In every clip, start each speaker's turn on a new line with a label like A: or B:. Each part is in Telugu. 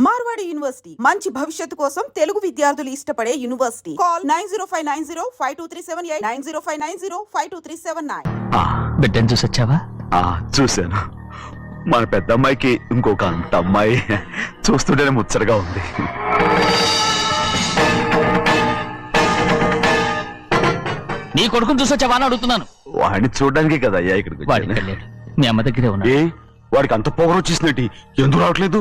A: మార్వాడి యూనివర్సిటీ మంచి భవిష్యత్తు కోసం తెలుగు విద్యార్థులు ఇష్టపడే యూనివర్సిటీ. కాల్ 9059052378 9059052379.
B: బిడ్డను చూసి వచ్చావా?
C: చూశాను. మన పెద్ద అమ్మాయికి ఇంకొక అంత అమ్మాయి చూస్తుంటేనే ముచ్చటగా ఉంది.
B: నీ కొడుకుని చూసి వచ్చావా అని అడుగుతున్నాను.
C: వాడిని చూడడానికి కదా అయ్యా ఇక్కడికి
B: వాడికి
C: వచ్చాను.
B: వెళ్ళాడు, మీ అమ్మ దగ్గరే ఉన్నా.
C: వాడికి అంత పొగరు వచ్చేసినట్టు ఎందుకు రావట్లేదు?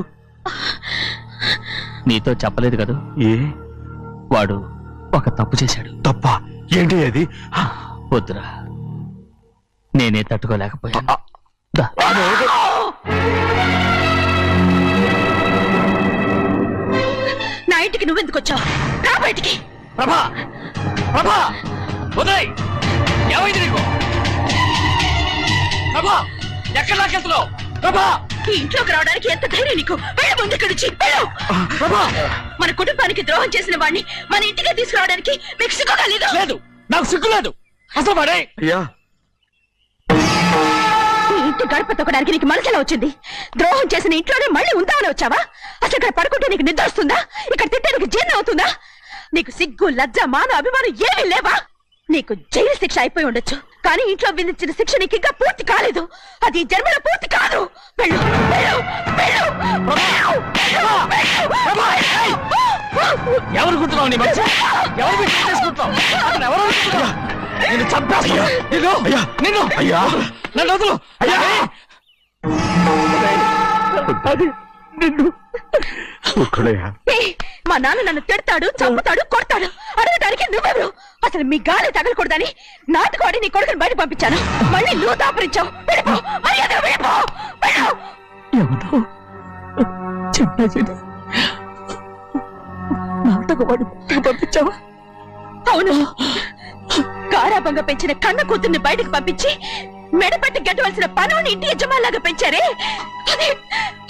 B: నీతో చెప్పలేదు కదా. వాడు ఒక తప్పు చేశాడు.
C: తప్ప ఏంటి అది?
B: వద్దురా, నేనే తట్టుకోలేకపోయాను. దా.
D: నా ఇంటికి నువ్వెందుకు వచ్చావు? రా బయటికి.
B: ప్రభా, ప్రభా, వదిలేయ్. ఏమైంది నీకు? ప్రభా, ఎక్కడ లాకెళ్తున్నావు? ప్రభా,
D: ఈ ఇంట్లోకి రావడానికి ఎంత ధైర్యం నీకు? వెళ్ళు ముందు ఇక్కడి నుంచి, వెళ్ళు. మన కుటుంబానికి ద్రోహం చేసిన వాడిని మన ఇంటికి తీసుకురావడానికి మీకు సిగ్గుగా లేదు?
B: లేదు, నాకు సిగ్గు లేదు అసలు. వాడే
D: ఈ ఇంటి గడప తొక్కడానికి నీకు మనసులో వచ్చింది. ద్రోహం చేసిన ఇంట్లోనే మళ్ళీ ఉందామని వచ్చావా? అసలు ఇక్కడ పడుకుంటే నీకు నిద్ర వస్తుందా? ఇక్కడ తింటే నీకు జీర్ణం అవుతుందా? నీకు సిగ్గు, లజ్జ, మాన, అభిమానం ఏమీ లేవా? నీకు జైలు శిక్ష అయిపోయి ఉండొచ్చు, కానీ ఇంట్లో విధించిన శిక్ష నీకు ఇంకా పూర్తి కాలేదు. అది జన్మలో పూర్తి కాదు. వెళ్ళు, వెళ్ళు, వెళ్ళు, వెళ్ళు, వెళ్ళు.
B: ఎవరు గుర్తున్నావు? నీ మంచి ఎవరు చేసుకుంటావు? నిన్ను చంపేస్తా. నిన్ను
C: అయ్యా
B: నన్ను వదులు. అయ్యా
C: నిన్ను ఒక్కడయ్యా.
D: మా నాన్న నన్ను తిడతాడు, చంపుతాడు, కొడతాడు. అడగడానికి నువ్వెవరు? అసలు మీ గాలి తగలకూడదని నాటుకోడి నీ కొడుకుని బయట పంపించాను. మళ్ళీ నువ్వు దాపరించావు. వెళ్ళిపో, మర్యాదగా వెళ్ళిపో, వెళ్ళు.
B: ఎవరు చెప్పేది? నాటకవాడి పంపించావా?
D: అవును, గారాబంగా పెంచిన కన్న కూతుర్ని బయటకు పంపించి మెడపట్టి గెట్టవలసిన పనుని ఇంటి యజమానిలాగా పెంచారే,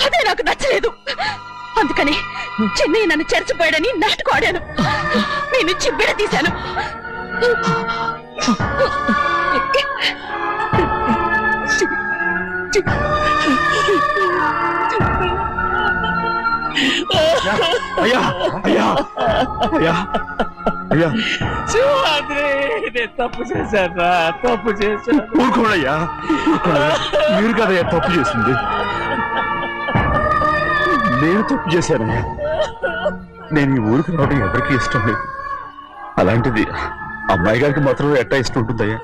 D: అదే నాకు నచ్చలేదు. అందుకని చెన్నై నన్ను చెరచిపోయాడని నాటకం ఆడాను. మీ నుంచి విడదీశాను.
C: అయ్యా అయ్యా అయ్యా అయ్యా
B: తప్పు చేశాను, తప్పు చేశాను.
C: ఊరుకోడయ్యా, మీరు కదయ్యా తప్పు చేసింది. నేను తప్పు చేశానయ్యా. నేను ఈ ఊరికి రావడం ఎవరికి ఇష్టం లేదు. అలాంటిది అమ్మాయి గారికి మాత్రం ఎట్టా ఇష్టం ఉంటుందయ్యా.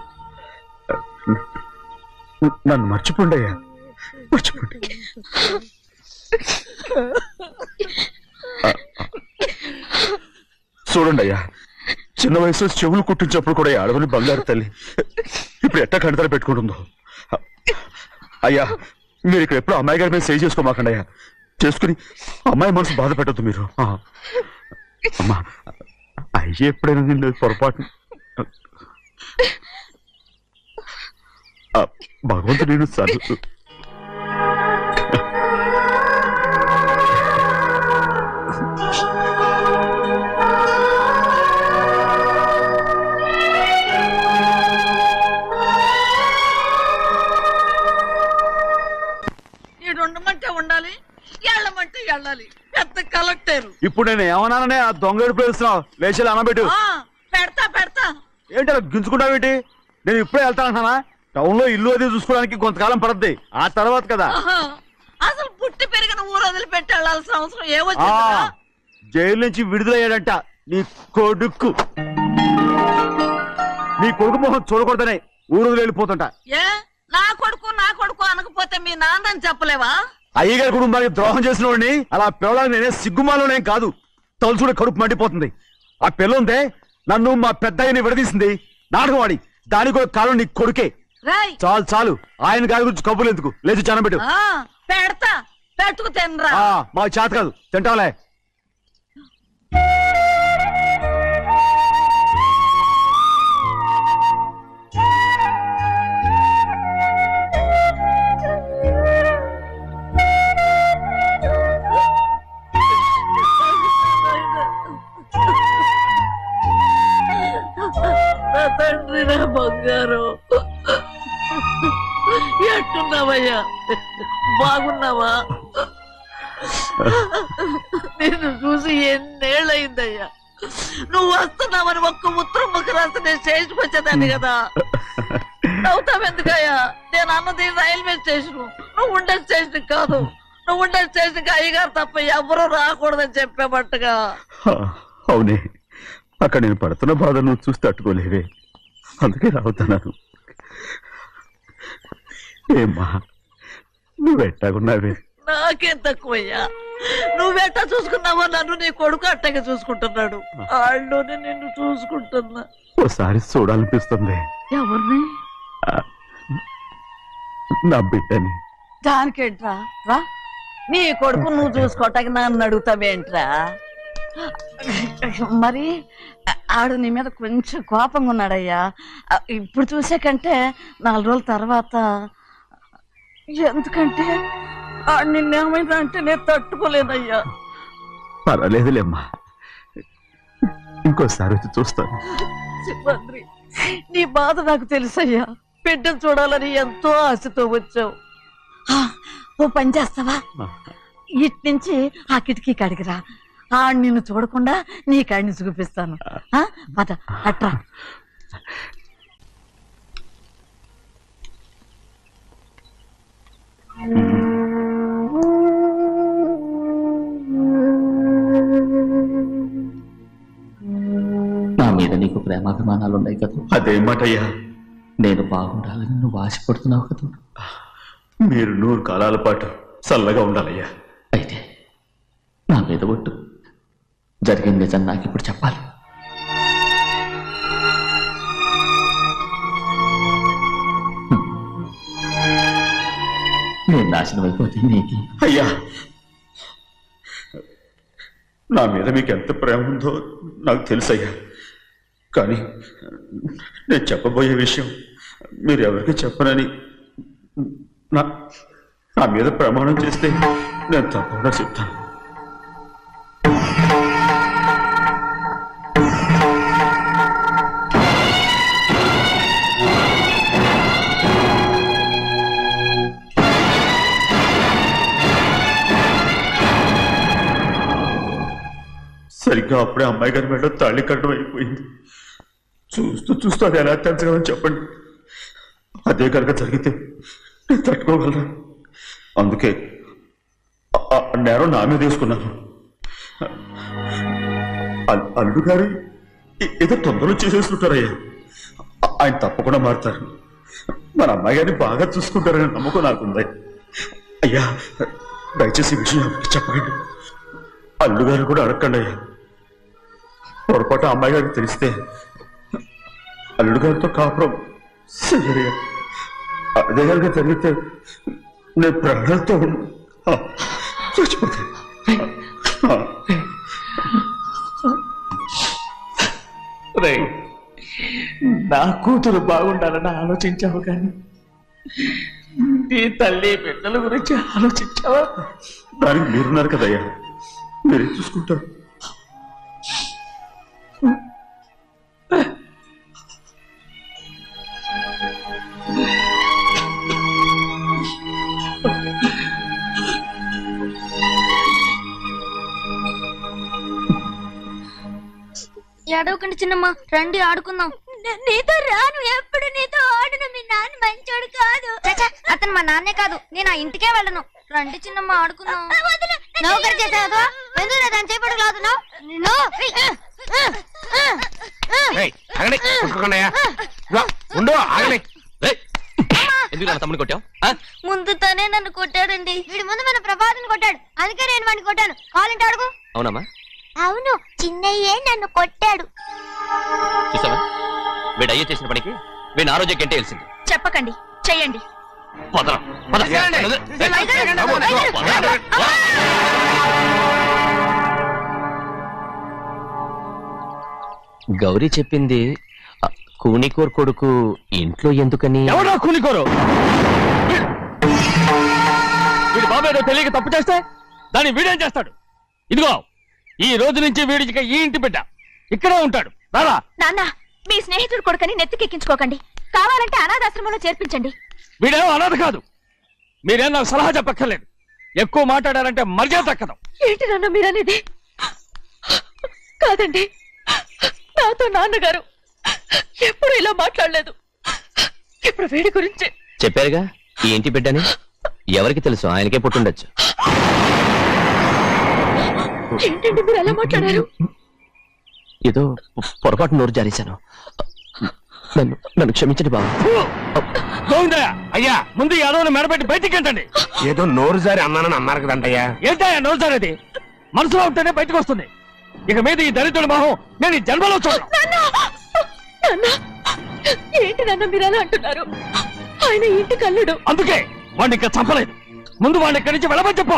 C: నన్ను మర్చిపోండి అయ్యా, మర్చిపోండి. చూడండి అయ్యా, చిన్న వయసులో చెవులు కుట్టించినప్పుడు కూడా అడవుని బంగారు తల్లి ఇప్పుడు ఎట్టా కంటతలు పెట్టుకుంటుందో. అయ్యా, మీరు ఇక్కడ ఎప్పుడు అమ్మాయి గారి మీద సేవ్ చేసుకోమాకండి అయ్యా. చేసుకుని అమ్మాయి మనసు బాధ పెట్టద్దు మీరు. అమ్మా, అయ్యే ఎప్పుడైనా నిన్ను పొరపాటు భగవంతుడు నేను సర్దు.
E: ఉండాలి, ఎళ్ళమంటే వెళ్ళాలి. పెద్ద కలెక్టర్.
C: ఇప్పుడు నేను ఏమన్నాననే ఆ దొంగ ఎడుపు వేస్తున్నావు? లేచి అనబెట్టు.
E: పెడతా పెడతా.
C: ఏంటి అలా గించుకుంటావేంటి? నేను ఇప్పుడే వెళ్తానంటున్నా. టౌన్ లో ఇల్లు అది చూసుకోవడానికి కొంతకాలం పడద్ది, ఆ తర్వాత కదా.
E: అసలు పుట్టి పెరిగిన ఊరు వదిలిపెట్టి వెళ్ళాల్సిన అవసరం ఏమొచ్చింది?
C: జైలు నుంచి విడుదలయ్యాడంట నీ కొడుకు. నీ కొడుకు మొహం చూడకూడదనే ఊరు వెళ్ళిపోతుంటా.
E: ఏ నా కొడుకు అనకపోతే మీ నాన్నని చెప్పలేవా?
C: అయ్యగారి కుటుంబానికి ద్రోహం చేసిన వాడిని అలా పిల్లలని నేనే సిగ్గుమాలోనేం కాదు, తలుచుకుంటే కడుపు మండిపోతుంది. ఆ పిల్లందే నన్ను మా పెద్దయ్యని విడదీసింది. నాటకం వాడి దానికి ఒక కాలం నీ కొడుకే. చాలు చాలు, ఆయన గారి గురించి కబుర్లు ఎందుకు? లేచి చనబెట్టు.
E: పెడతా, పెట్టుకు తినరా.
C: మా చేత కాదు, తింటావులే.
E: తండ్రి నా బంగారం, ఎట్టున్నావయ్యా? బాగున్నావా? నిన్ను చూసి ఎన్నేళ్ళయిందయ్యా. నువ్వు వస్తున్నావని ఒక్క ఉత్తరం ముక్క రాస్తే నేను స్టేషన్కి వచ్చేదాన్ని కదా. నవ్వుతావెందుకయ్యా? నేను అన్నది రైల్వే స్టేషన్, నువ్వు ఉండే స్టేషన్ కాదు. నువ్వు ఉండే స్టేషన్కి అయ్యగారు తప్ప ఎవరూ రాకూడదని చెప్పేమట్టుగా.
C: అవునే, అక్కడ నేను పడుతున్న బాధ నువ్వు చూసి తట్టుకోలేవే, అందుకే రావుతున్నాను. ఏమ్మా నువ్వెట్టాగున్నావే?
E: నాకేం తక్కువయ్యా. నువ్వెట్టా చూసుకున్నావో నన్ను నీ కొడుకు అట్టగా చూసుకుంటున్నాడు. ఆళ్ళలోనే నిన్ను చూసుకుంటున్నా.
C: ఓసారి చూడాలనిపిస్తుంది.
E: ఎవరిని?
C: నా బిడ్డని.
E: దానికేంట్రా? రా, నీ కొడుకు నువ్వు చూసుకోవటానికి నన్ను అడుగుతావేంట్రా? మరి ఆడు నీ మీద కొంచెం కోపంగా ఉన్నాడయ్యా. ఇప్పుడు చూసే కంటే 4 రోజుల తర్వాత. ఎందుకంటే ఆడు నిన్నేమైనా అంటే నేను తట్టుకోలేనయ్యా.
C: పర్వాలేదులేమ్మా, ఇంకోసారి వచ్చి చూస్తాను.
E: సింహాద్రి, నీ బాధ నాకు తెలుసయ్యా. బిడ్డను చూడాలని ఎంతో ఆశతో వచ్చావు. ఓ పని చేస్తావా? ఇటు నుంచి ఆ కిటికీ కాడికి రా. ఆడు నిన్ను చూడకుండా నీ కాడిని చూపిస్తాను. పద అట్రా.
B: నా మీద నీకు ప్రేమాభిమానాలు ఉన్నాయి కదా.
C: అదేమాటయ్యా?
B: నేను బాగుండాలని నువ్వు ఆశపడుతున్నావు కదా.
C: మీరు 100 కాలాల పాటు చల్లగా ఉండాలయ్యా.
B: అయితే నా మీద ఒట్టు, జరిగిన నిజం నాకు ఇప్పుడు చెప్పాలి. నేను నాశనం అయిపోతే నీకు.
C: అయ్యా, నా మీద మీకు ఎంత ప్రేమ ఉందో నాకు తెలుసయ్యా. కానీ నేను చెప్పబోయే విషయం మీరు ఎవరికి చెప్పనని నా మీద ప్రమాణం చేస్తే నేను తప్పకుండా చెప్తాను. సరిగ్గా అప్పుడే అమ్మాయి గారి మెడలో తాళి కట్టడం అయిపోయింది. చూస్తూ చూస్తూ అది ఎలా తెంచగలని చెప్పండి. అదే కనుక జరిగితే నేను తట్టుకోగలరా? అందుకే నేరం నా మీద వేసుకున్నాను. అల్లుడు గారు ఏదో తొందరలో చేసేసుకుంటారయ్యా. ఆయన తప్పకుండా మారుతారు. మన అమ్మాయి గారిని బాగా చూసుకుంటారనే నమ్మకం నాకుంది. అయ్యా, దయచేసి ఈ విషయం ఎవరికి చెప్పండి. అల్లుడు గారు కూడా అడగండి అయ్యా. పొరపాటు అమ్మాయి గారికి తెలిస్తే అల్లుడు గారితో కాపురం చెయ్యయ్యా. అదే కనుక జరిగితే నేను ప్రాణాలతో చచ్చిపోతాను.
B: నా కూతురు బాగుండాలని ఆలోచించావు కానీ నీ తల్లి బిడ్డల గురించి ఆలోచించావా?
C: దానికి మీరున్నారు కదయ్యా, మీరే చూసుకుంటారు.
F: ఏడవకండి చిన్నమ్మ, రండి ఆడుకుందాం. నీతో రాను, ఎప్పుడు నీతో ఆడను. మీ నాన్న మంచోడు కాదు. అతను మా నాన్నే కాదు, నేను ఆ ఇంటికే వెళ్ళను. రండి చిన్నమ్మ ఆడుకుందాం. నౌకరి చేసావు ఎందుకు దాని చేపడు కాదు.
B: తమ్ముడు కొట్టావు?
F: ముందు తనే నన్ను కొట్టాడండి. వీడి ముందు మన ప్రభాతం కొట్టాడు, అందుకే నేను వాడిని కొట్టాను. కావాలంటే అడుగు.
B: అవునమ్మా?
F: అవును, చిన్నయ్యే నన్ను కొట్టాడు.
B: చూసావా, వీడు అయ్యే చేసిన పనికి వీడిని ఆరోగ్యం కంటే తెలిసింది.
D: చెప్పకండి, చెయ్యండి.
B: గౌరీ చెప్పింది కూనికోర్ కొడుకు ఇంట్లో ఎందుకని.
G: ఎవడో కూనికోరు? వీడి బాబేదో తెలియక తప్పు చేస్తే దాన్ని వీడేం చేస్తాడు? ఇదిగో, ఈ రోజు నుంచి వీడికి ఈ ఇంటి బిడ్డ ఇక్కడే ఉంటాడు. రారా.
D: నాన్న, మీ స్నేహితుడు కొడుకని నెత్తికెక్కించుకోకండి. కావాలంటే అనాథాశ్రమంలో చేర్పించండి.
G: వీడేమో అనాథ కాదు. మీరేం నాకు సలహా చెప్పక్కర్లేదు. ఎక్కువ మాట్లాడారంటే మర్యాద తక్కదు.
D: ఏంటి నాన్న మీరనేది? కాదండి, నాతో నాన్నగారు ఎప్పుడు ఇలా మాట్లాడలేదు. ఇప్పుడు వీడి గురించి
H: చెప్పారుగా ఈ ఇంటి బిడ్డని. ఎవరికి తెలుసు, ఆయనకే పుట్టుండొచ్చు.
D: ఏంటండి మీరు ఎలా మాట్లాడారు?
H: ఏదో పొరపాటు నోరు జారేశాను. నన్ను క్షమించండి బాబు.
G: గోవిందయ్య, అయ్యా ముందు ఈ అడవుని మెడబెట్టి బయటికి ఏంటండి?
I: ఏదో నోరు జారి అన్నానని అన్నారు కదంటయ్యా.
G: ఏంటయ్యా నోరు జారేది? మనసులో ఉంటేనే బయటకు వస్తుంది. ఇక మీద ఈ దరిద్రుడి మొహం నేను ఈ జన్మలో చూడను.
D: నాన్న, ఏంటి నాన్న మీరు అలా అంటున్నారు? ఆయన ఇంటి కల్లుడు.
G: అందుకే వాడిని ఇంకా చంపలేదు. ముందు వాడిని ఇక్కడి నుంచి వెళ్ళమని చెప్పు.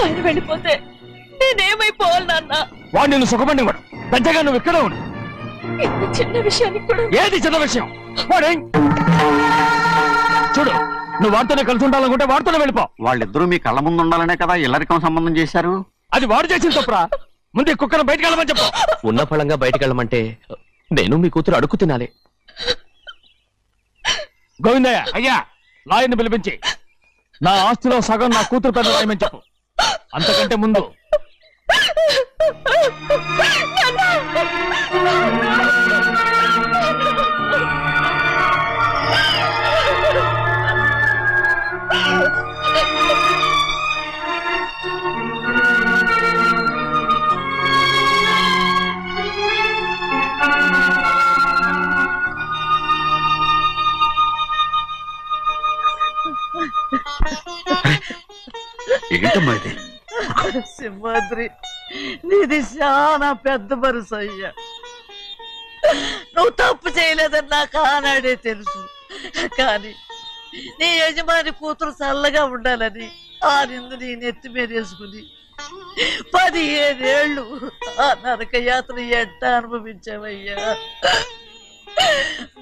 D: ఆయన వెళ్ళిపోతే నేనేమైపోవాలి నాన్న?
G: వాడు నిన్ను సుఖపడివాడు. పెద్దగా నువ్వు ఇక్కడే ఉండు.
D: ఇంత చిన్న విషయానికి కూడా
G: ఏది చిన్న విషయం? వాడే చూడు, నువ్వు వాడితోనే కలిసి ఉండాలనుకుంటే వాడితోనే వెళ్ళిపో.
I: వాళ్ళిద్దరూ మీ కళ్ళ ముందు ఉండాలనే కదా ఇల్లరికం సంబంధం చేశారు.
G: అది వాడు చేసిన తప్పురా. ముందు ఈ కుక్కను బయటకు వెళ్ళమని చెప్పు.
H: ఉన్న ఫలంగా బయటకు వెళ్ళమంటే నేను మీ కూతురు అడుగు తినాలి.
G: గోవిందయ్య, అయ్యా లాయర్ని పిలిపించి నా ఆస్తిలో సగం నా కూతురు పెద్ద రాయమని చెప్పు. అంతకంటే ముందు
C: ఏంటమ్మా ఇది?
E: సింహాద్రి, నీది చాలా పెద్ద మనసు అయ్యా. నువ్వు తప్పు చేయలేదని నాకు ఆనాడే తెలుసు. కానీ నీ యజమాని కూతురు చల్లగా ఉండాలని ఆ నిందు నీ నెత్తి మీద వేసుకుని 15 ఏళ్ళు ఆ నరక యాత్ర ఎట్ట అనుభవించావయ్యా.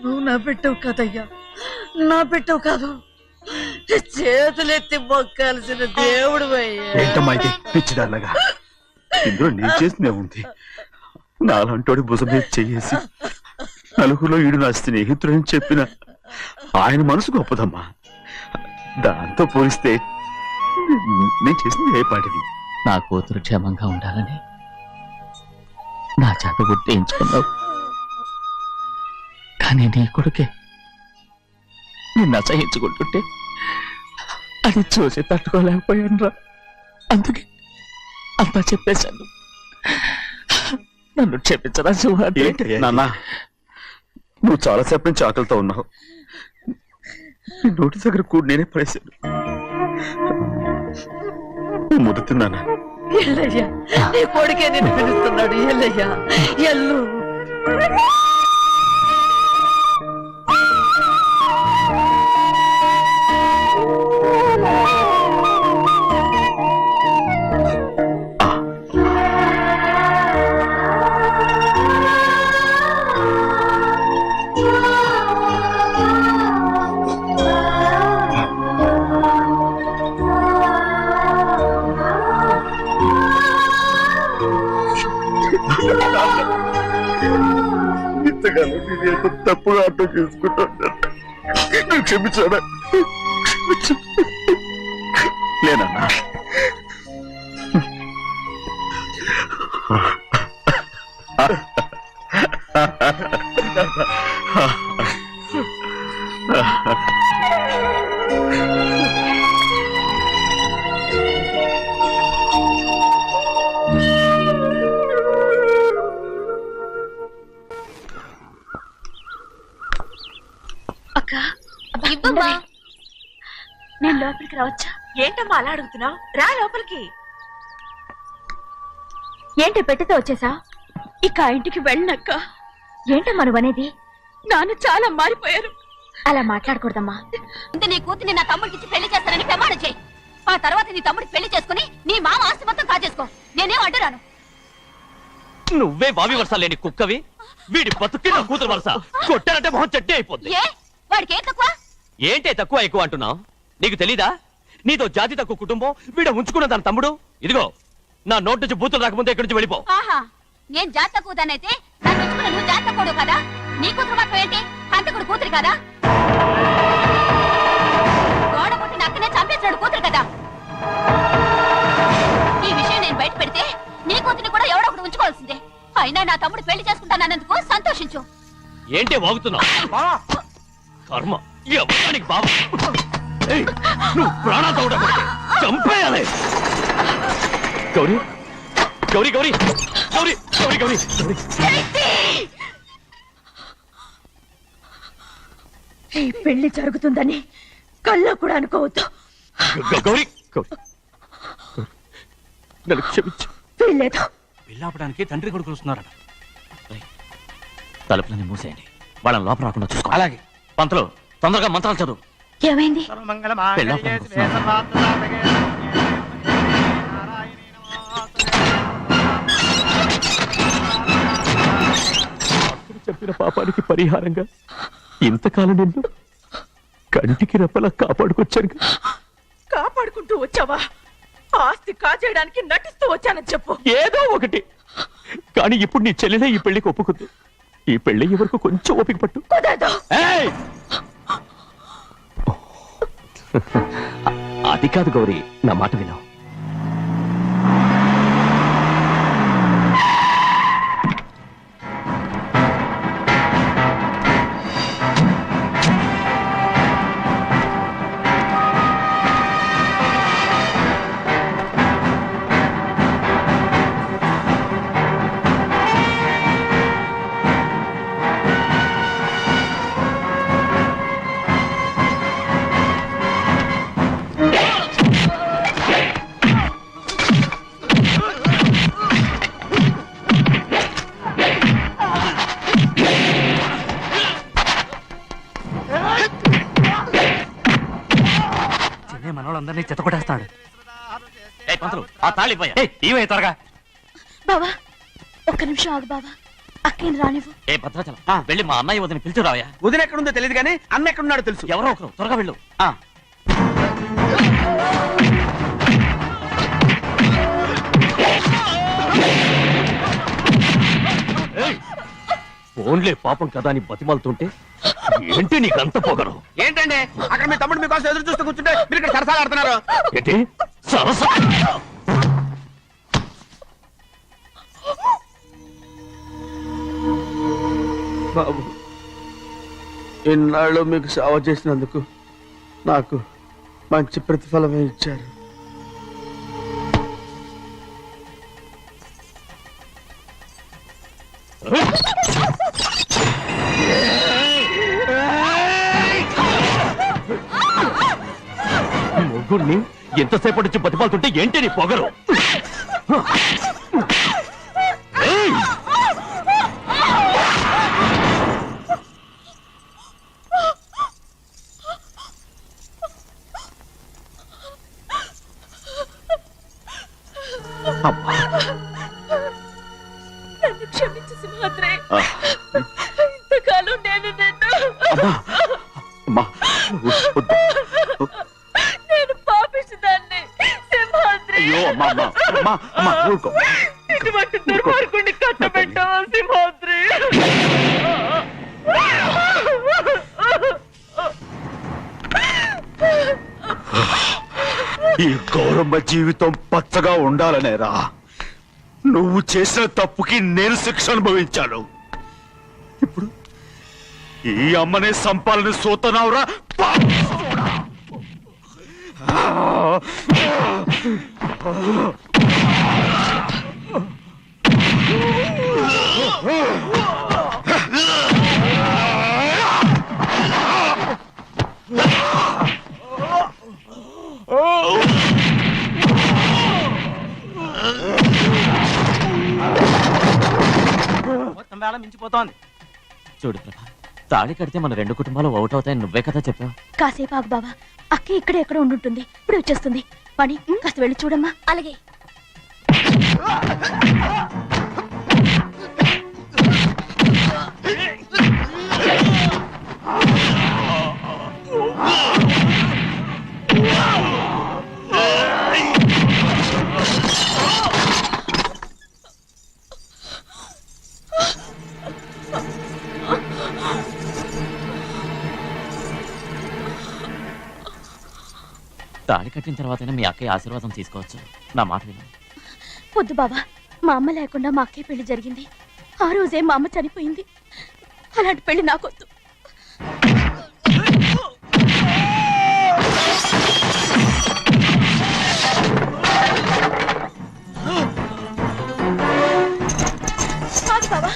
E: నువ్వు నా పెట్టవు కదయ్యా, నా పెట్టవు కాదు, చేతులెత్తి మొక్కాల్సిన దేవుడు అయ్యా.
C: ఏంటమ్మా ఇది పిచ్చిదాన్నగా? ఇందులో నేను చేసినే ఉంది. నాలంటోడి భుజం మీద చెయ్యేసి నలుగురిలో ఈడు నా స్నేహితుడని చెప్పిన ఆయన మనసు గొప్పదమ్మా. దాంతో పోలిస్తే నేను చేసింది ఏ పాటిది?
B: నా కూతురు క్షేమంగా ఉండాలని నా చేత గుర్తించుకున్నావు. కానీ నీ కొడుకే నిన్ను అసహించుకుంటుంటే అది చూసి తట్టుకోలేకపోయాను రా. అందుకే అంతా చెప్పేశాను. నన్ను క్షమించరా సింహాద్రి.
C: నాన్న, నువ్వు చాలాసేపు నుంచి ఆకలితో ఉన్నావు. నీ నోటి దగ్గర కూడా నేనే పడేశాను. ముద్దు తిన్నానా?
E: ఎల్లయ్యా, నీ కొడుకే నిన్ను పిలుస్తున్నాడు. ఎల్లయ్యా, ఎల్లు.
C: ఇంతకాలం నేను ఎంత తప్పుగా అర్థం చేసుకుంటాను. క్షమించాడా? లేనన్నా.
D: అక్క,
F: ఇవ్వమ్మా.
D: నేను లోపలికి రావచ్చా? ఏంటమ్మా అలా అడుగుతున్నావు? రా లోపలికి. ఏంటి పెట్టితో వచ్చేసా? ఇక ఆ ఇంటికి వెళ్ళనక్క. ఏంటమ్మా నువ్వు అనేది? నాన్న చాలా మారిపోయారు. అలా మాట్లాడకూడదమ్మా.
F: నీ కూతుర్ని నా తమ్ముడికి పెళ్లి చేస్తానని ప్రమాణం చేయి. ఆ తర్వాత నీ తమ్ముడికి పెళ్లి చేసుకుని నీ మామ ఆస్తి మొత్తం కాజేసుకో. నేనేం అడ్డురాను.
H: నువ్వే బావి వరస లేని కుక్కవి. వీడి బతుక్కి నా కూతురు వరస. కొట్టానంటే మొహం చెడ్డే అయిపోద్ది.
F: ఏ వాడికి ఏం తక్కువ?
H: ఏంటే తక్కువ ఎక్కువ అంటున్నావు? నీకు తెలీదా? నీతో జాతి తక్కువ కుటుంబం వీడ ఉంచుకున్న దాని తమ్ముడు. ఇదిగో నా నోటి నుంచి బూతులు రాకముందే ఇక్కడి నుంచి వెళ్ళిపో.
F: ఆహా, నేను జాత కూదానైతే నన్ను ఉంచుకున్న నువ్వు జాత కూడు కదా. నీ కూతురు మాత్రం ఏంటి? హంతకుడు కూతురు కదా. గోడ పుట్టిన అక్కనే చంపేశాడు కూతురు కదా.
D: అయినా నా తమ్ముడు పెళ్లి చేసుకుంటానన్నందుకు సంతోషించు.
H: ఏంటి వాగుతున్నావు? కర్మ ఎవరికి బాబా నువ్వు ప్రాణాలతో ఉండకూడదు, చంపేయాలి. గౌరీ గౌరీ గౌరీ గౌరీ గౌరీ గౌరీ
D: ఈ పెళ్లి జరుగుతుందని కల్లో కూడా అనుకోవద్దు.
H: గౌరీ గౌరీ నన్ను క్షమించు.
D: వీల్లేదు.
G: పెళ్ళాపడానికి తండ్రి కొడుకులు వస్తున్నారట.
H: తలుపులని మూసేయండి, వాళ్ళని లోపల రాకుండా చూసుకో.
G: అలాగే.
H: పంతులు తొందరగా మంత్రాలు చదువు.
D: ఏమైంది?
H: పెళ్ళాపడానికి వస్తున్నారు. చెప్పిన పాపానికి పరిహారంగా ఇంతకాలం నిన్ను కంటికి రెప్పలా కాపాడుకొచ్చాను.
D: కాపాడుకుంటూ వచ్చావా? ఆస్తి కాజేయడానికి నటిస్తూ వచ్చానని చెప్పు.
H: ఏదో ఒకటి, కానీ ఇప్పుడు నీ చెల్లెలే ఈ పెళ్లికి ఒప్పుకుంది. ఈ పెళ్లి వరకు కొంచెం ఓపిక పట్టు.
D: కుదరదు.
H: ఏయ్! అది కాదు గౌరీ, నా మాట విను.
G: మనోళ్ళందరినీ చెత్తకొట్టేస్తాడు.
H: పంతులు ఆ తాళి పోయా.
G: ఇవే త్వరగా.
D: బావా ఒక్క నిమిషం ఆగు బావా. అక్కేం రానివ్వు.
H: ఏ భద్రాచలం, వెళ్ళి మా అన్నయ్య వదిన పిలిచి రావయ్యా.
G: వదిన ఎక్కడుందో తెలియదు కానీ అన్న ఎక్కడున్నాడో తెలుసు.
H: ఎవరో ఒకరు త్వరగా వెళ్ళు. ఫోన్లే పాపం కదా అని బతిమాలుతుంటే ఏంటి నీకంత పొగరు?
G: ఏంటండి అక్కడ మీ తమ్ముడు మీకోసం ఎదురు చూస్తూ కూర్చుంటే మీరు ఇక్కడ సరసాలు ఆడుతున్నారు.
H: ఏంటి సరస?
C: బాబు, ఇన్నాళ్ళు మీకు సేవ చేసినందుకు నాకు మంచి ప్రతిఫలమే ఇచ్చారు.
H: ముగ్గురిని ఎంతసేపటి నుంచి బతిమాలుతుంటే ఏంటి నీ పొగరు? ఏయ్!
D: నన్ను క్షమించు సింహాద్రి. ఇంతకాలం నేను నిన్ను నేను పాపిస్తుందాన్ని సింహాద్రి. ఇటువంటి దుర్మార్గుడిని కట్టబెట్టావా సింహాద్రి?
C: ఈ గౌరమ్మ జీవితం పచ్చగా ఉండాలనేరా నువ్వు చేసిన తప్పుకి నేను శిక్ష అనుభవించాను. ఇప్పుడు ఈ అమ్మనే సంపాలని సోతనావురా.
G: మొత్తం వేళ మించిపోతోంది.
H: చూడు ప్రభా, తాళి కడితే మన రెండు కుటుంబాలు అవుట్ అవుతాయని నువ్వే కదా చెప్పావు.
D: కాసేపు ఆగు బావా. అక్క ఇక్కడే ఎక్కడ ఉండుంటుంది. ఇప్పుడు వచ్చేస్తుంది. పని కాస్త వెళ్ళి చూడమ్మా. అలాగే.
H: తాళి కట్టిన తర్వాతైనా మీ అక్కయ్య ఆశీర్వాదం తీసుకోవచ్చు. నా మాట విను.
D: వద్దు బావా. మా అమ్మ లేకుండా మా అక్కయ్య పెళ్లి జరిగింది. ఆ రోజే మా అమ్మ చనిపోయింది. అలాంటి పెళ్లి నాకొద్దు. బావా,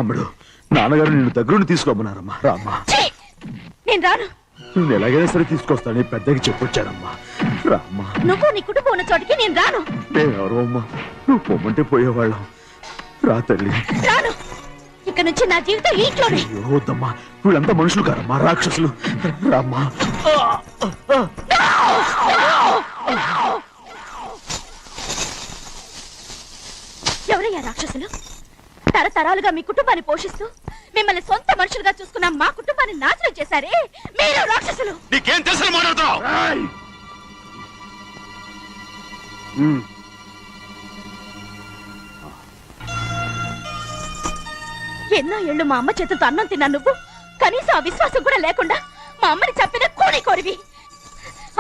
C: అమ్ముడు, నాన్నగారు నిన్ను దగ్గరుండి తీసుకోమన్నారమ్మా. రామ్మా.
D: నేను రాను.
C: నేను ఎలాగైనా సరే తీసుకొస్తాను, పెద్దకి చెప్పొచ్చారమ్మా. రామ్మా.
D: నువ్వు నీ కుటుంబం ఉన్న చోటికి నేను రాను.
C: మేమెవరో అమ్మా, నువ్వు పొమ్మంటే పోయేవాళ్ళం. రా తల్లి.
D: రాను. ఇక్కడ నుంచి నా జీవితం ఈ ఇంట్లోనే.
C: అయ్యో వద్దమ్మా, వీళ్ళంతా మనుషులు కారమ్మా, రాక్షసులు. రామ్మా.
D: ఎవరయ్యా రాక్షసులు? తరతరాలుగా మీ కుటుంబాన్ని పోషిస్తూ మిమ్మల్ని సొంత మనుషులుగా చూసుకున్న మా కుటుంబాన్ని నాశనం చేశారే మీరు రాక్షసులు.
C: నీకేం తెలుసు మాట్లాడుతున్నావు?
D: ఎన్నో ఏళ్ళు మా అమ్మ చేతులతో అన్నం తిన్నా నువ్వు కనీసం ఆ విశ్వాసం కూడా లేకుండా మా అమ్మని చంపిన కోడి కోరివి.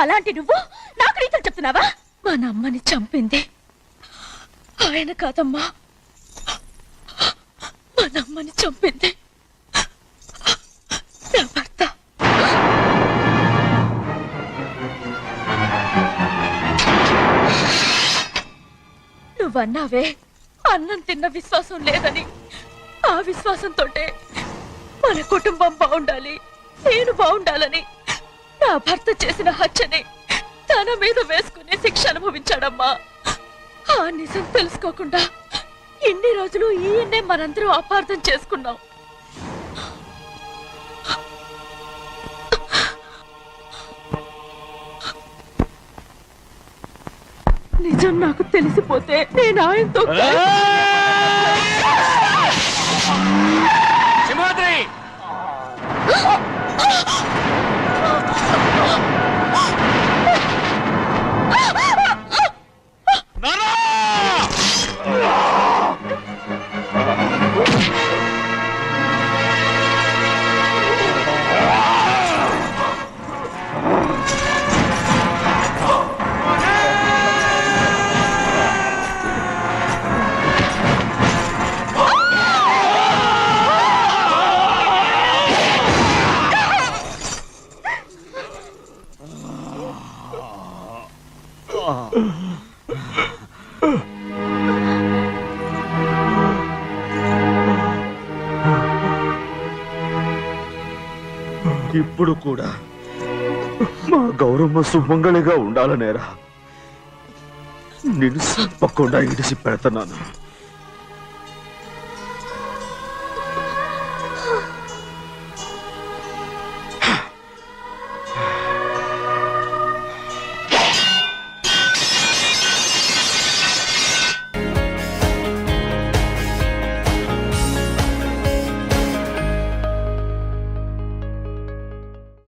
D: అలాంటి నువ్వు నాకు రీతులు చెప్తున్నావా? మా అమ్మని చంపింది ఆయన కాదమ్మా, మా అమ్మని చంపింది నా భర్త. నువ్వన్నావే అన్నం తిన్న విశ్వాసం లేదని. ఆ విశ్వాసంతో మన కుటుంబం బాగుండాలి, నేను బాగుండాలని నా భర్త చేసిన హత్యని తన మీద వేసుకునే శిక్ష అనుభవించాడమ్మా. ఆ నిజం తెలుసుకోకుండా ఇన్ని రోజులు ఈయన్నే మనందరం అపార్థం చేసుకున్నాం. నిజం నాకు తెలిసిపోతే నేను ఆయనతో
H: సింహాద్రి,
C: ఇప్పుడు కూడా మా గౌరమ్మ సుమంగళిగా ఉండాలనేరా నిన్ను తప్పకుండా ఇడిసి పెడతాను.